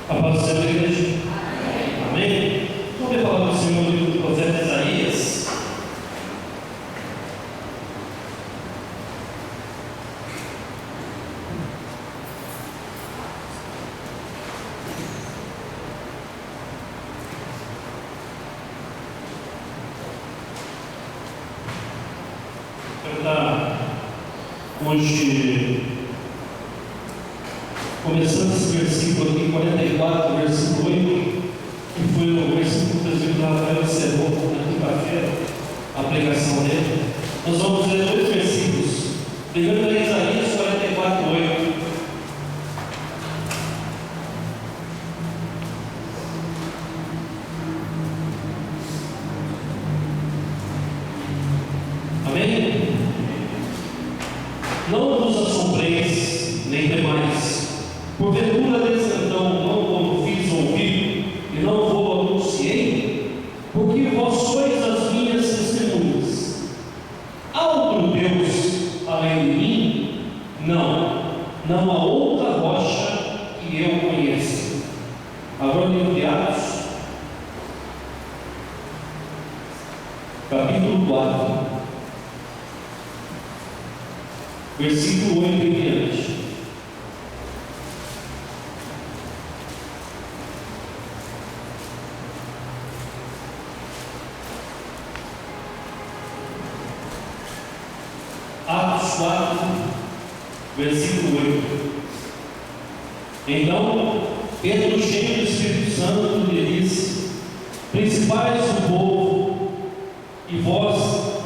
A paz do Senhor, igreja. Amém? Vamos ver a palavra do Senhor no livro do profeta Isaías. Eu estou hoje começando esse versículo aqui, 44, versículo 8, que foi o versículo que o presbítero Rafael encerrou na quinta-feira, a pregação dele. Nós vamos ler dois versículos. Primeiro é Isaías 44, 8. Amém? Não vos assombreis, nem temais. Porventura desde então não fiz ouvir e não vou anunciei, porque vós sois as minhas testemunhas. Há outro Deus além de mim? Não há outra rocha que eu conheça. Agora livro de Atos, capítulo 4, versículo 8 em diante. Atos 4, versículo 8. Então Pedro, cheio do Espírito Santo, lhe disse: principais do povo e vós,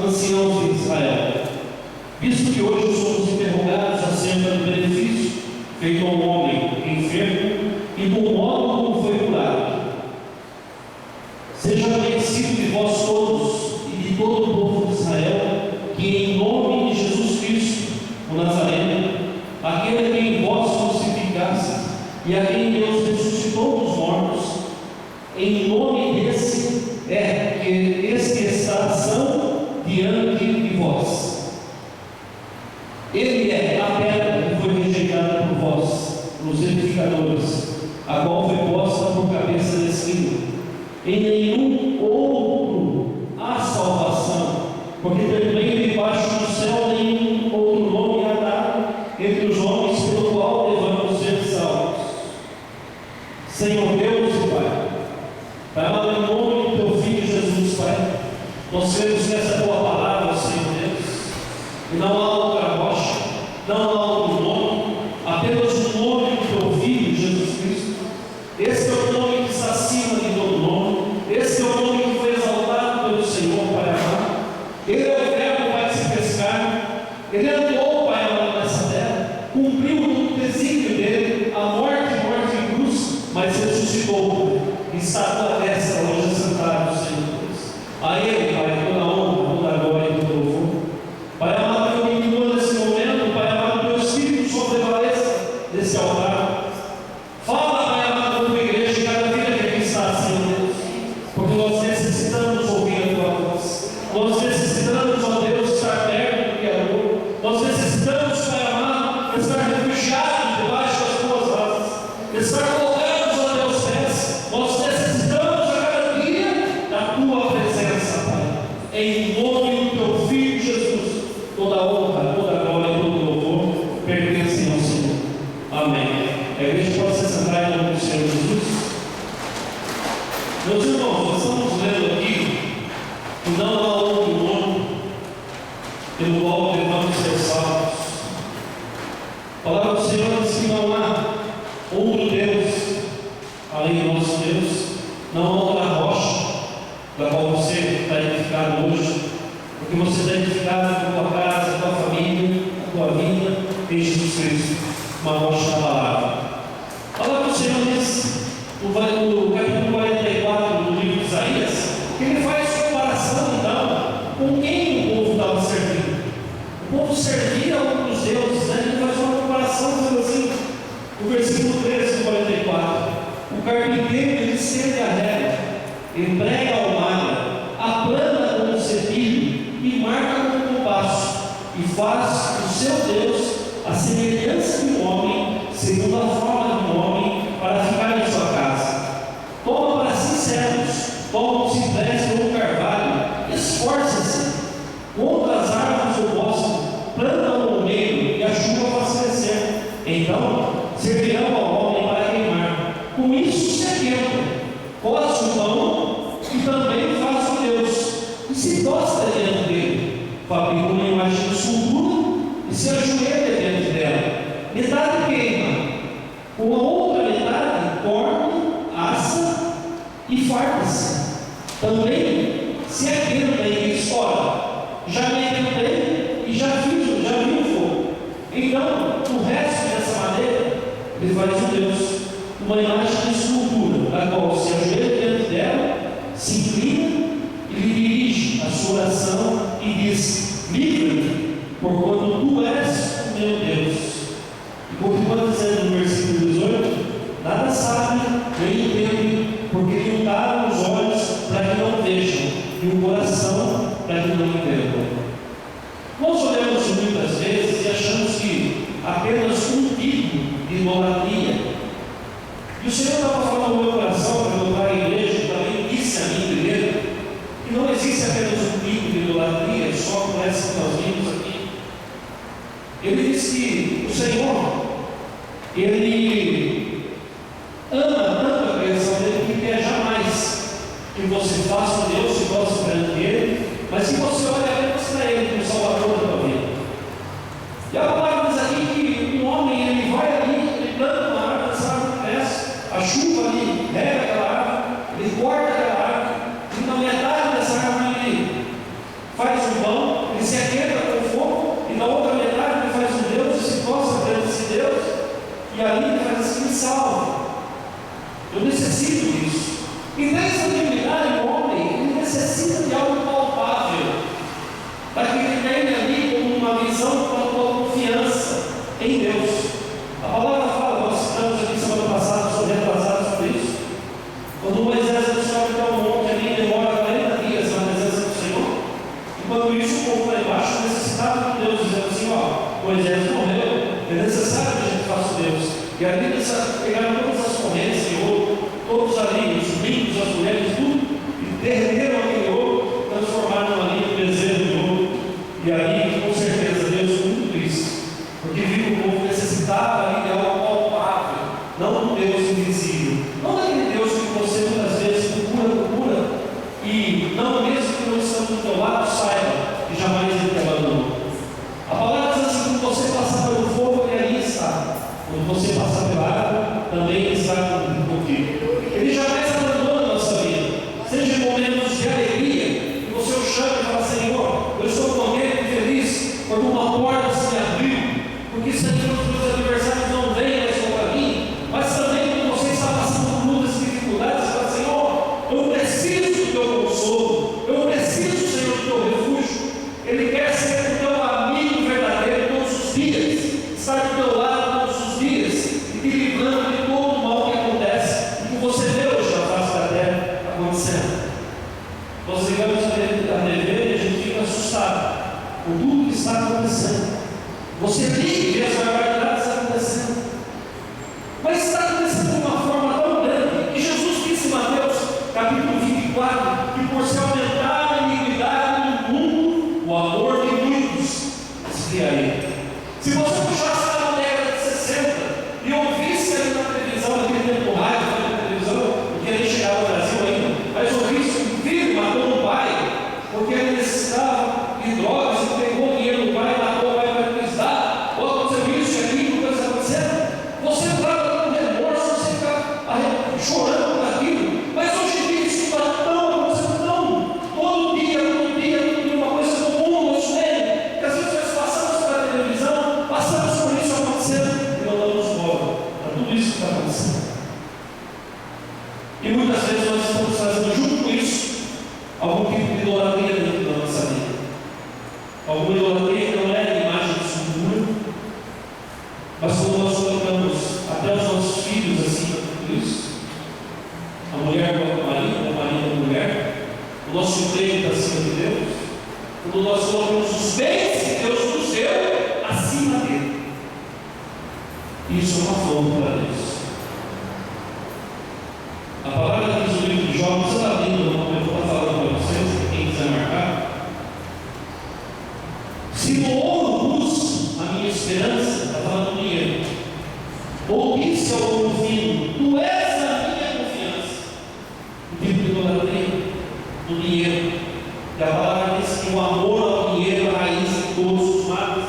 anciãos de Israel, visto que hoje somos interrogados acerca do benefício feito ao homem enfermo e do modo como foi curado, seja conhecido de vós todos e de todo o povo de Israel, que em nome de Jesus Cristo, o Nazareno, aquele a quem vós crucificaste e a quem Deus ressuscitou dos mortos, em nome desse é que este está são diante de vós. Ele é a pedra que foi rejeitada por vós, os edificadores, a qual foi posta por cabeça de esquina. Em nenhum outro há salvação, porque também debaixo do céu nenhum outro nome há dado entre os homens pelo qual devamos ser salvos. Senhor Deus e Pai, Pai, em nome do Teu Filho Jesus, Pai, nós cremos nessa Tua palavra, Senhor Deus, e não há outra rocha, não há outro nome, apenas o nome do Teu Filho Jesus Cristo. Esse é o nome que está acima de todo nome, esse é o nome que foi exaltado pelo Senhor, Pai amado. Ele é o Verbo, Pai, se fez carne, Ele andou, Pai amado, nessa terra, cumpriu o desígnio dele, a morte em cruz, mas ressuscitou, e está à tua destra hoje sentado, Senhor Deus. A Ele, Pai, toda a honra, toda a glória e todo o louvor. Pai amado, eu me incluo nesse momento, Pai amado, teu Espírito sobrevaleça desse altar. Fala, Pai amado, da tua igreja, cada vida que aqui está, Senhor Deus, porque nós necessitamos ouvir a tua voz. Nós necessitamos, ó Deus, estar perto do Criador. Nós necessitamos, Pai amado, estar refugiados debaixo das tuas asas, estar colocados a teus pés. Nós necessitamos a cada dia da tua presença, Pai. Em nome do teu Filho Jesus, toda a honra, toda a glória e todo o louvor pertencem ao Senhor. Amém. A igreja pode se sentar em nome do Senhor Jesus. Meus irmãos, nós estamos lendo aqui que não há outro nome pelo qual devemos ser salvos. A palavra do Senhor diz que não há outro Deus além do nosso Deus, não há outra rocha da qual você está edificado hoje, porque você está edificado na tua casa, na tua família, na tua vida em Jesus Cristo, uma rocha da palavra. A palavra do Senhor diz no capítulo 44 do livro de Isaías, que ele faz comparação então com quem o povo estava servindo. O povo servia outros deuses, né? Ele faz uma comparação dizendo assim, no versículo 13 do 44: o carpinteiro ele estende a régua, emprega a almada, aplana com o cepilho e marca com o compasso, e faz o seu Deus a semelhança de um homem, segundo a forma de um homem, para ficar em sua come, assa e farta-se. Também se aquele bem diz: ora, já me alimentei e já vi o fogo. Então, o resto dessa madeira, ele faz um Deus, uma imagem de escultura, da qual se ajoelha diante dela, se inclina e lhe dirige a sua oração e diz: livra-me, porquanto tu és o meu Deus. E continua dizendo no versículo 18: nada sabe, nem entende, porque lhe untaram os olhos para que não vejam, e o coração para que não entendam. Nós olhamos muitas vezes e achamos que apenas um tipo de idolatria. E o Senhor estava falando no meu coração para eu voltar à igreja, e também disse a mim primeiro, que não existe apenas um tipo de idolatria, só como essa que nós vimos aqui. Ele disse que o Senhor, Ele ama tanto a criação dele que quer jamais que você faça Deus e goste perante Ele, mas que você olhe apenas para Ele como Salvador da tua vida. E a palavra diz aqui que um homem, ele vai ali, ele planta uma árvore, essa árvore cresce, a chuva ali rega aquela árvore, ele corta aquela árvore, e na metade dessa árvore ele faz um pão, ele se aquenta com o fogo, e na outra metade ele faz um Deus, e se possa perante esse Deus, e ali ele faz assim: me salva. Eu necessito disso. E nessa divindade, o homem, ele necessita de algo palpável, para que ele tenha ali como uma visão com a tua confiança em Deus. A palavra fala, nós citamos aqui semana passada, sobre retrasado sobre isso. Quando Moisés sobe para o monte ali, demora 40 dias na presença do Senhor. Enquanto isso, o povo lá embaixo necessitava de Deus, dizendo assim: ó, Moisés morreu, é necessário que a gente faça Deus. E ali pegaram todas as correntes de ouro, todos ali, os ricos, as mulheres, tudo, e derreteram aquele ouro, transformaram ali em bezerro de ouro. E aí, com certeza, Deus ficou muito triste, porque viu que o povo necessitava ali de algo palpável, não um Deus invisível, não daquele Deus que você muitas vezes procura, e não mesmo que não estamos do teu lado, saiba que jamais ele te abandonou. A palavra diz assim: quando você passar pelo fogo, ele ali está. Quando você passar pela água, também está contigo. Ele jamais abandona a nossa vida. Seja em momentos de alegria, que você o chama e fala: Senhor, eu estou contente e feliz, porque uma porta se abriu, porque Senhor, os meus adversários não vêm mais contra mim. Mas também quando você está passando por lutas e dificuldades, você fala: Senhor, eu preciso do teu consolo, eu preciso, Senhor, do teu refúgio. Ele quer ser o teu amigo verdadeiro todos os dias, estar do teu lado todos os dias, e te livrando de todo o mal que acontece, e que você vê hoje na face da terra acontecendo. Nós ligamos a TV e a gente fica assustado com tudo que está acontecendo. Você liga e vê as barbaridades que estão acontecendo. Mas está acontecendo de uma forma tão grande que Jesus disse em Mateus capítulo 24 que por se aumentar a iniquidade do mundo, o amor de muitos esfriaria. Se você puxasse na década de 60 e ouvisse ali na televisão, naquele tempo rádio, na televisão, porque ele chegava no Brasil ainda, mas ouvisse um filho matou um pai, porque ele necessitava de drogas e pegou dinheiro do pai, matou o pai para cruzar, ou aconteceu isso e aquilo, coisa acontecendo, você entrava com remorso, você ficava chorando por aquilo. Mas hoje em dia isso está tão acontecendo, todo dia, uma coisa comum no nosso meio, que às vezes nós passamos pela televisão, passamos por isso acontecendo e não damos bola para tudo isso que está acontecendo. E muitas vezes nós estamos fazendo junto com isso algum tipo de idolatria dentro da nossa vida. Alguma idolatria que não é a imagem de escultura, mas quando nós colocamos até os nossos filhos acima de tudo isso, a mulher com o marido com a mulher, o nosso emprego está acima de Deus, quando nós colocamos os bens que Deus nos deu acima dele, isso é uma afronta para Deus. A palavra que diz no livro de Jó, não precisa estar lendo, não, eu vou estar falando para vocês, quem quiser marcar. Se no ouro pus a minha esperança, está falando do dinheiro, ou disse ao ouvido: tu és a minha confiança, o tipo de idolatria do dinheiro. E a palavra diz que o amor ao dinheiro é a raiz de todos os males.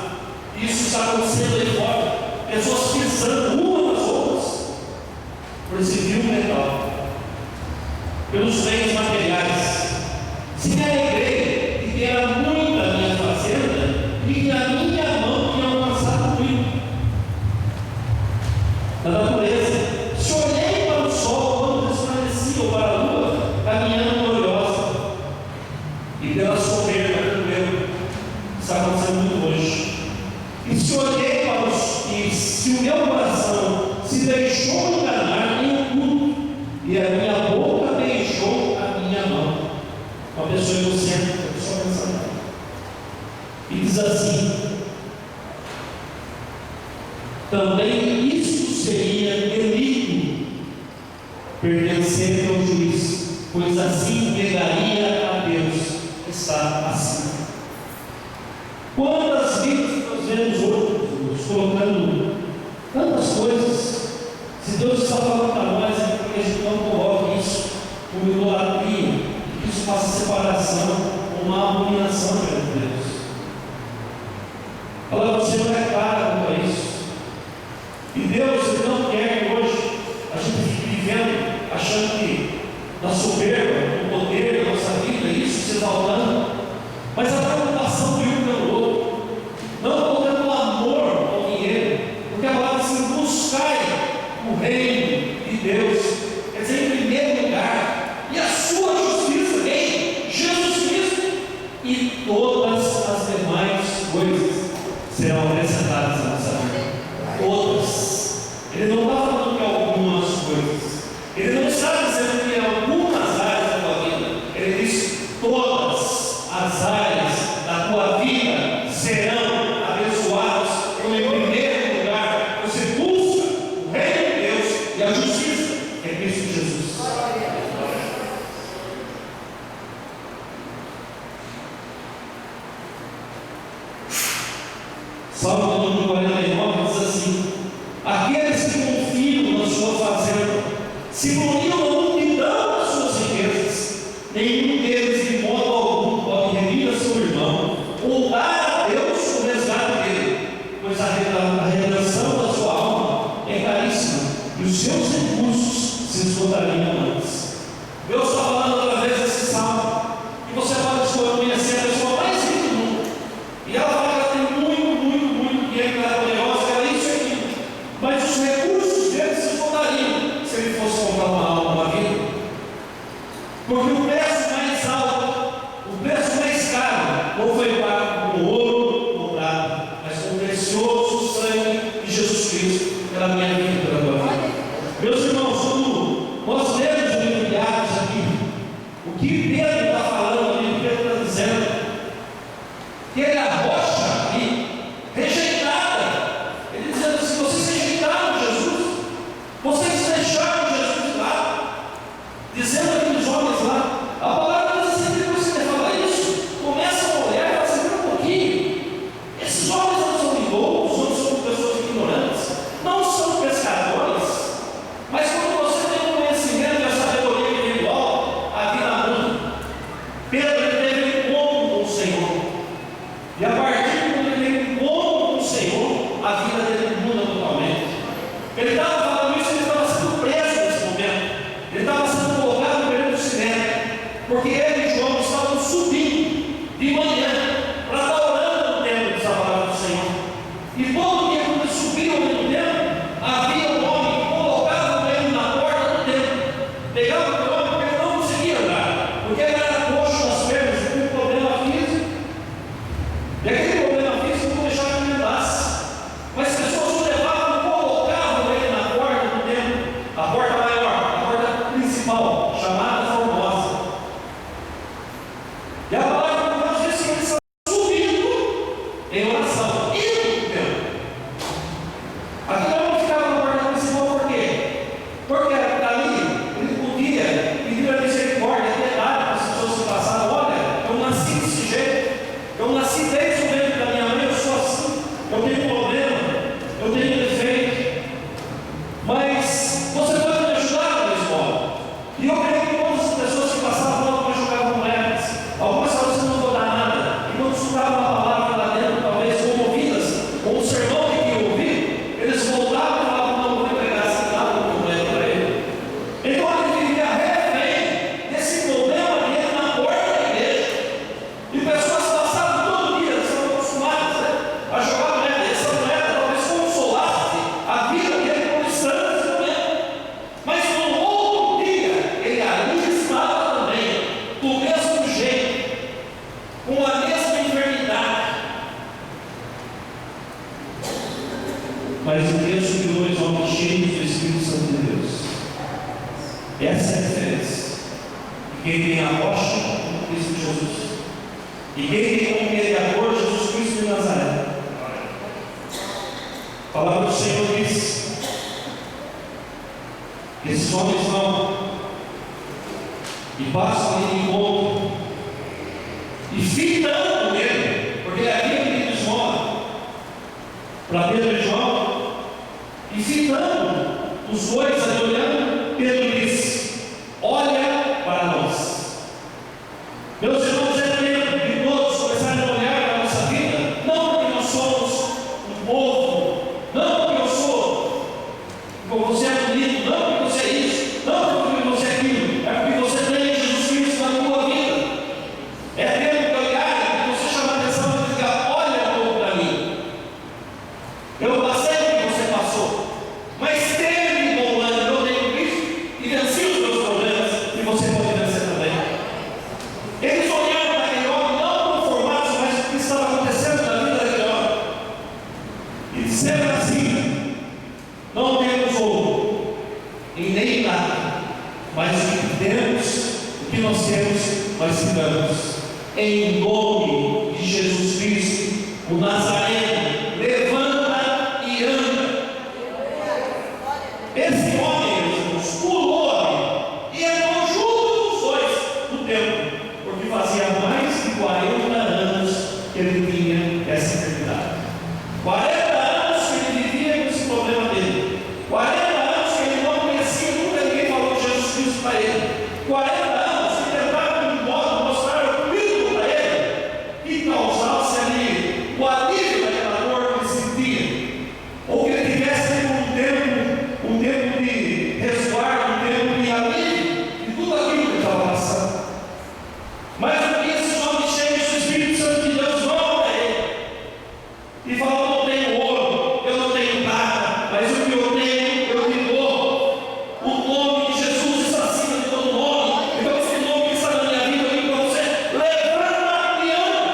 Isso está acontecendo aí fora, pessoas pensando uma nas outras. por esse vil metal, pelos bens materiais. Se me alegrei de ter muita minha fazenda e que a minha mão tinha alcançado muito da natureza. Se olhei para o sol quando resplandecia, ou para a lua, caminhando gloriosa, e pela soberba do meu, está acontecendo muito hoje. E se olhei para e se o meu coração se deixou enganar em oculto, e a minha boca beijou a minha mão. Uma pessoa egocêntrica, uma pessoa pensando. E diz assim: também isso seria delito, pertencente ao juiz, pois assim negaria a Deus. Está assim. Quantas vezes nós vemos hoje colocando tantas coisas? Se Deus está falando para nós, é porque a gente não coloca isso como idolatria, que isso faça separação, uma abominação perante Deus. A palavra do Senhor é clara quanto a isso. E Deus, Ele não quer que hoje a gente fique vivendo, achando que na soberba, no poder da nossa vida, isso se exaltando, mas a preocupação de um pelo outro, não colocando o amor ao dinheiro, porque a palavra diz: buscai o reino de Deus, quer dizer, em primeiro lugar, e a sua justiça em Jesus Cristo, e todas as demais coisas serão acrescentadas à nossa vida. Todas. Ele não está falando que algumas coisas, Ele não está dizendo que algumas áreas da tua vida, Ele diz: todas as áreas da tua vida serão abençoadas, quando em primeiro lugar você busca o reino de Deus e a justiça, que é Cristo Jesus. Salmo número 49 diz assim: aqueles que confiam na sua fazenda se gloriam na multidão das suas riquezas, nenhum deles de modo algum pode remir a seu irmão ou dar a Deus o resgate dele, pois a redenção da sua alma é caríssima e os seus recursos se esgotariam antes. Deus está falando através desse salmo, e você pode conhecer a pessoa mais rica do mundo, e ela fala que ela tem muito dinheiro, que ela é poderosa, que ela é isso e aquilo, mas os recursos dele se esgotariam se ele fosse comprar uma alma Essa é a diferença. E quem tem a rocha é Cristo Jesus. E quem tem como mediador Jesus Cristo de Nazaré. A palavra do Senhor diz que esses homens vão e passam ali de encontro e fitando nele, porque ele havia pedido esmola para Pedro e João, e fitando os dois ali olhando, Pedro disse: olha para nós. Meus irmãos, é tempo de todos começarem a olhar para a nossa vida, não porque nós somos um povo, não porque eu sou, porque você é bonito, não porque você é isso, não porque você é aquilo, é porque você tem Jesus Cristo na tua vida. É tempo de olhar, de você chamar a atenção e dizer: olha um pouco para mim. Eu passei o que você passou, mas teve bom ano, eu tenho Cristo e venci os meus problemas, e você pode vencer também. Eles olharam para aquele homem, não conformados mais com o que estava acontecendo na vida daquele homem, e disseram assim: não temos ouro e nem nada, mas o que temos, o que nós temos, nós te damos. Em nome de Jesus Cristo, o Nazareno, levanta e anda. Esse homem, meus irmãos, pulou ali e andou junto dos dois no templo, porque fazia mais de 40 anos que ele tinha essa enfermidade. 40 anos que ele vivia com esse problema dele. 40 anos que ele não conhecia, nunca ninguém falou de Jesus Cristo para ele. 40 anos que tentava de modo mostrar o Cristo para ele, que causasse ali o alívio daquela dor que ele sentia, ou que ele tivesse um tempo de resguardo, um tempo de alívio de tudo aquilo que ele estava passando. Mas um dia esses homens cheios do Espírito Santo de Deus vão para ele e falam: eu não tenho ouro, eu não tenho nada, mas o que eu tenho, eu te dou. O nome de Jesus está acima de todo nome. Então esse nome que está na minha vida, eu digo para você: levanta e anda.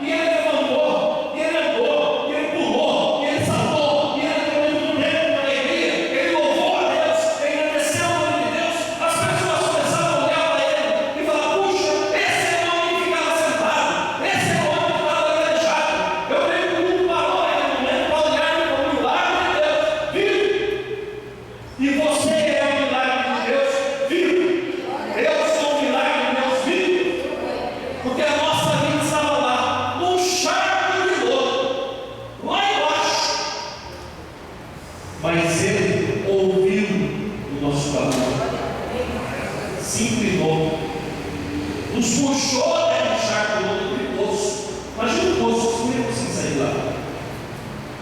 E ele levantou, e ele andou, e ele pulou, e ele saltou, e ele deu muito tempo de alegria. Ele louvou a Deus, ele agradeceu o nome de Deus. As pessoas começaram a olhar para ele e falar: puxa, esse é o homem que ficava sentado, esse é o homem que estava aleijado. Eu creio que o mundo parou naquele momento para olhar para o milagre de Deus vivo. E você é o milagre de Deus vivo. Eu sou o milagre de Deus vivo. Porque a nossa vida estava lá, num charco de lodo, lá embaixo. Mas ele ouviu o nosso clamor, se inclinou, nos puxou daquele charco de lodo do poço. Imagina o poço, você não ia conseguir sair lá.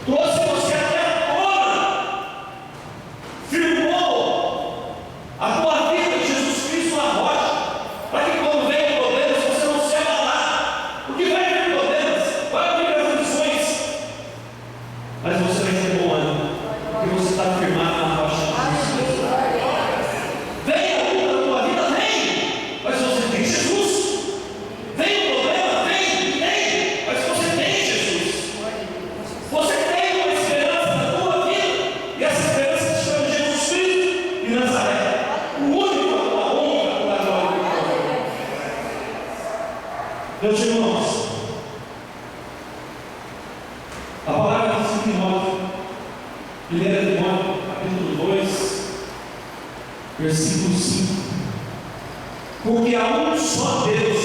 Trouxe você até a tona, firmou a tua vida de Jesus Cristo na rocha, para que quando venham problemas você não se abalar. Porque vai haver problemas, vai haver aflições, mas você vai ter bom ânimo, porque você está firmado na rocha de Jesus Cristo. Vem a luta na tua vida, vem, mas você tem Jesus. Vem o problema, vem, mas você tem Jesus. Você tem uma esperança na tua vida, e essa esperança se chama Jesus Cristo de Nazaré, o único a tua honra, a tua glória. Meus irmãos, a palavra diz em Timóteo, 1 Timóteo, capítulo 2, versículo 5: porque há um só Deus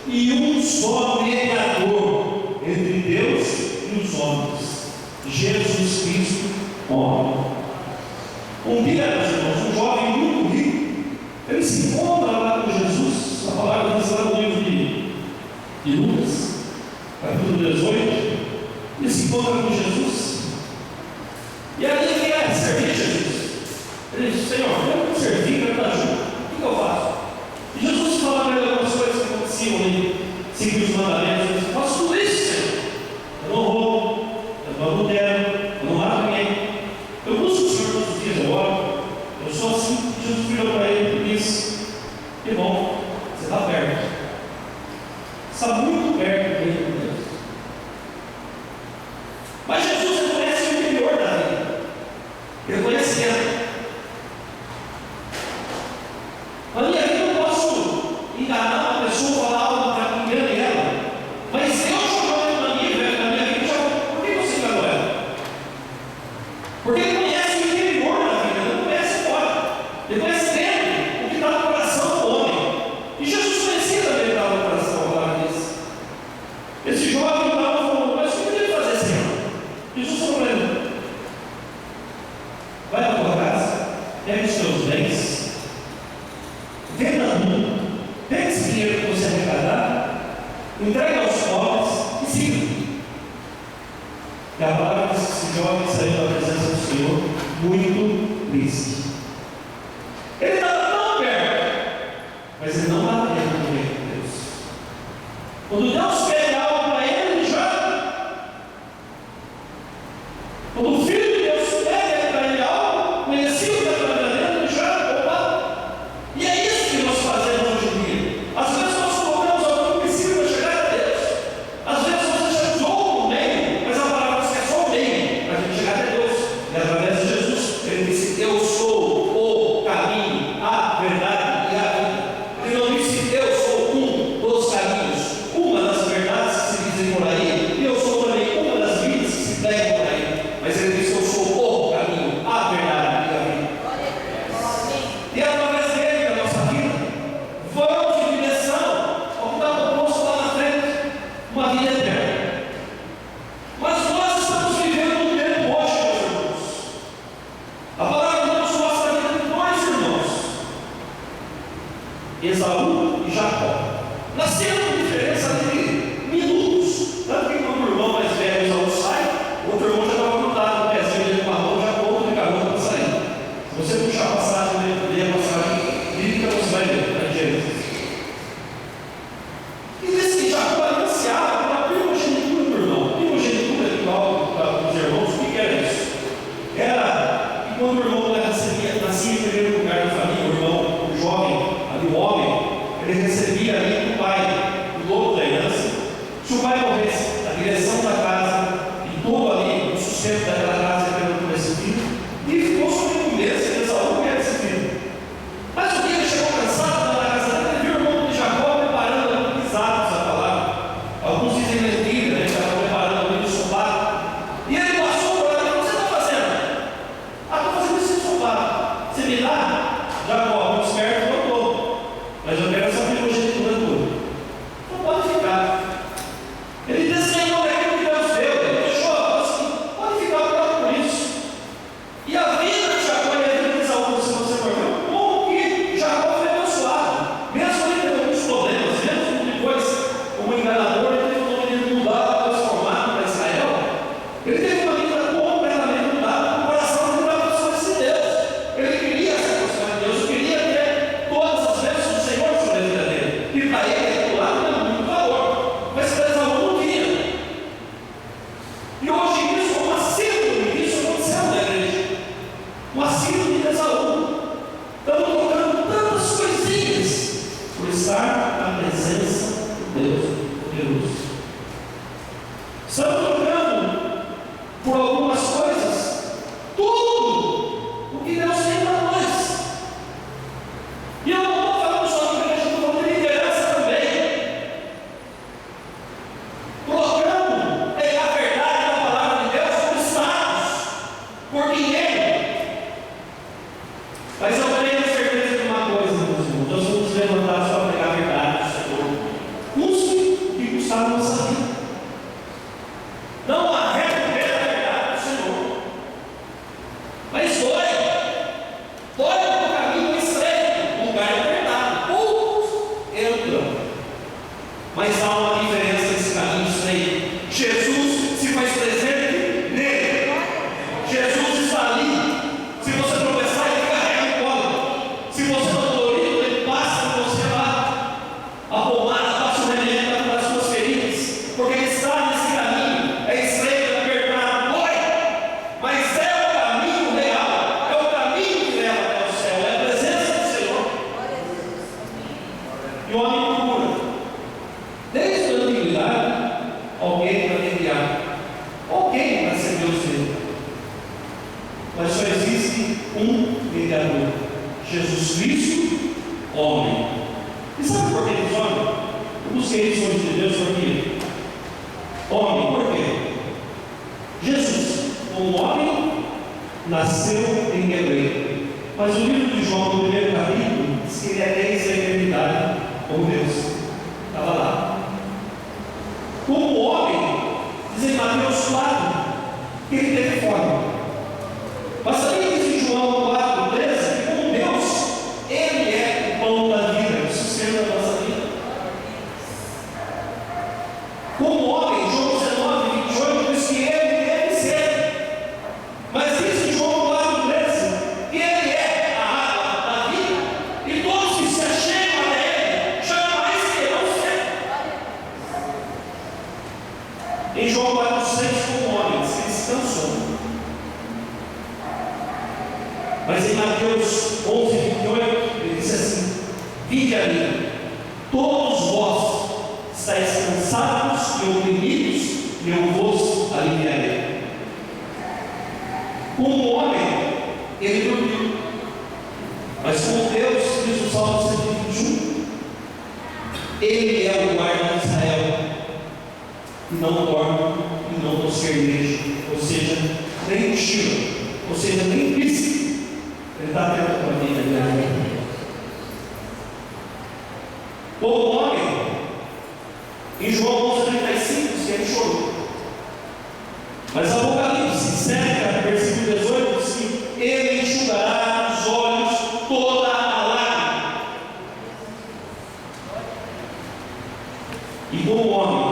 e um só mediador entre Deus e os homens, Jesus Cristo, homem. Um dia, meus irmãos, um jovem muito rico, ele se encontra lá com Jesus. A palavra diz lá no livro de Lucas, capítulo 18, ele se encontra com Jesus. E aí ele quer servir Jesus. Ele diz: Senhor, eu não servi, eu quero ajuda. O que eu faço? E Jesus fala para ele algumas coisas que aconteciam ali, seguir os mandamentos. Ele diz: faço tudo isso, Senhor. Eu não roubo, eu não adultero, eu não mato ninguém. Eu busco o Senhor todos os dias, eu oro. Eu sou assim. Jesus virou para ele e disse: que bom, você está perto. Está muito perto do reino de Deus. Mas Jesus reconhece o interior da vida. Ele conhece dentro. dinheiro que você arrecadar, entregue aos pobres e siga. E a palavra diz que esse jovem saiu da presença do Senhor muito triste. Ele estava tão perto, mas ele não bateu no reino de Deus. Quando Deus pede algo para ele, ele joga. Quando o Filho de Deus pede para ele algo, conhecido da família dele, ele joga. Opa! E é isso que nós fazemos hoje em dia. Às vezes nós colocamos algum princípio para chegar a Deus. Às vezes nós deixamos outro no meio, mas a palavra diz que é só o meio para a gente chegar até Deus. E através de Jesus, ele disse: eu sou o caminho, a verdade e a vida. Ele não disse: eu sou um dos caminhos, uma das verdades que se dizem por aí, e eu sou também uma das vidas que se pregam por aí. Mas ele disse: eu sou o caminho, a verdade e a vida. E através dele, da nossa vida, vamos em direção ao que está proposto lá na frente, uma vida eterna. Mas nós estamos vivendo um tempo hoje, meus irmãos. A palavra de Deus mostra a vida de dois irmãos, Esaú e Jacó. Nasceram com diferença de minutos. Tanto que quando o irmão mais velho, Esaú, sai, o outro irmão já estava grudado no pezinho dele com a mão, já corre de carona para sair. Se você puxar a passagem, ler a passagem bíblica, você vai ver, está em Gênesis. E diz que Jacó era ansiado pela primogenitura do irmão. Primogenitura igual para os irmãos, o que era isso? Era que quando o irmão nascia em primeiro lugar na família, o irmão, o jovem, ali o homem, ele recebia ali do pai o dobro da herança. Se o pai morresse, a direção da casa e todo ali, o sustento daquela casa era por esse filho, e ficou sobre o mesmo, Esaú, que era esse filho. Mas o dia ele chegou cansado na casa dele, ele viu o irmão de Jacó preparando ali pisados a palavra. Alguns dizem mentira, né? Estavam preparando ali o sopapo. E ele passou por ali: o que você está fazendo? Estou fazendo esse sopapo. Você me dá? Jacó, muito esperto, voltou. Mas eu quero essa primogenitura toda. Não pode ficar. Ele desenhou aquilo que Deus deu. Ele deixou assim: pode ficar por isso. E a vida de Jacó e a vida de Esaú, se você for ver, como que Jacó foi abençoado. Mesmo ele tendo alguns problemas, mesmo depois, como enganador, ele teve uma vida mudada, transformada para Israel. Ele teve uma vida completamente mudada. O coração dele estava nas coisas de Deus. Ele queria se aproximar de Deus, queria ter todas as bênçãos do Senhor sobre a vida dele. E para ele, aquilo lá não é muito valor. Mas para Esaú não tinha. E hoje isso, uma síndrome, isso aconteceu na igreja. Uma síndrome de Esaú. Estamos colocando tantas coisinhas por estar na presença de Deus poderoso. Estamos trocando por algumas coisas tudo o que Deus tem para nós. E eu não estou falando só de igreja, eu estou falando de liderança também. Trocando a verdade da palavra de Deus por status, por dinheiro. Mas eu tenho certeza de uma coisa, meus irmãos: nós vamos levantar só para pregar a verdade do Senhor, custe o que custar a nossa vida. Não arrepender a verdade do Senhor. Mas dói no caminho estreito, no lugar da verdade. Poucos entram. Mas há uma diferença nesse caminho estreito. Jesus se faz presente nele. Jesus está ali. Se você tropeçar, ele carrega o colo. Se você não dolorido, ele passa por você lá. A pomada passa o remédio para as suas feridas. Porque ele está nesse caminho. É estreito, é apertado, dói. Mas é o caminho real. É o caminho que leva até o céu. É a presença do Senhor. E o homem procura, desde a antiguidade, alguém para mediar, alguém para ser Deus dele. Mas só existe um mediador: Jesus Cristo, homem. E sabe por que ele diz homem? Eu busquei isso hoje de Deus, por quê? Homem, por quê? Jesus, como homem, nasceu em Belém. Mas o livro de João, no primeiro capítulo, diz que ele é desde a eternidade como Deus. Estava lá. Como homem, diz em Mateus 4, que ele teve fome. Mas também diz em João 4, 13, que como Deus, ele é o pão da vida, o sustento da nossa vida. Mateus 11:28, ele disse assim: vinde a mim, todos vós estáis cansados e oprimidos, e eu vos aliviarei. Como homem, ele dormiu, mas como Deus, diz o Salmo 121, ele é o guarda de Israel, e não dorme, e não bosqueja, ou seja, nem cochila, ou seja, nem pisca. Ele está atento para a vida dele. Como homem, em João 11:35, diz que ele chorou. Mas Apocalipse 7, versículo 18, diz que ele enxugará dos olhos toda a lágrima. E como homem,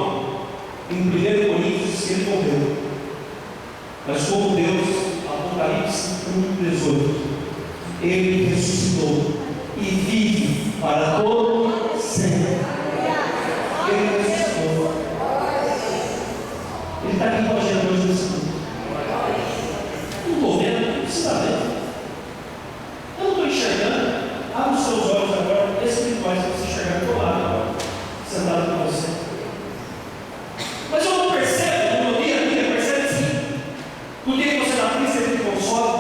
em 1 Coríntios diz que ele morreu. Mas como Deus, Apocalipse 1:18, ele ressuscitou e vive para todo sempre. Ele ressuscitou. Ele está aqui com a gente hoje nesse mundo. Não estou vendo, você está vendo? Eu não estou enxergando. Abre os seus olhos agora espirituais para você enxergar do lado agora, sentado com você. Mas eu não percebo, no meu dia a dia, percebe sim. No dia que você está triste, ele te consola.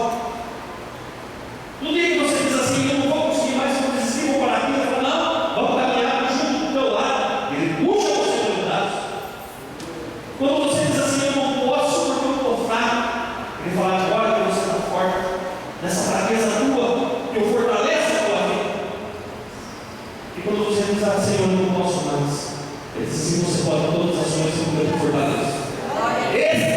No dia que você diz assim, eu não vou conseguir mais, eu vou desistir, vou parar aqui, ele fala, não, vamos caminhar junto do teu lado. Ele puxa você pelos braços. Quando você diz assim, eu não posso porque eu estou fraco, ele fala, agora que você está forte, nessa fraqueza tua, que eu fortaleço a tua vida. E quando você diz assim, eu não posso mais, ele diz assim, você pode todas as ações que eu fortaleço. Esse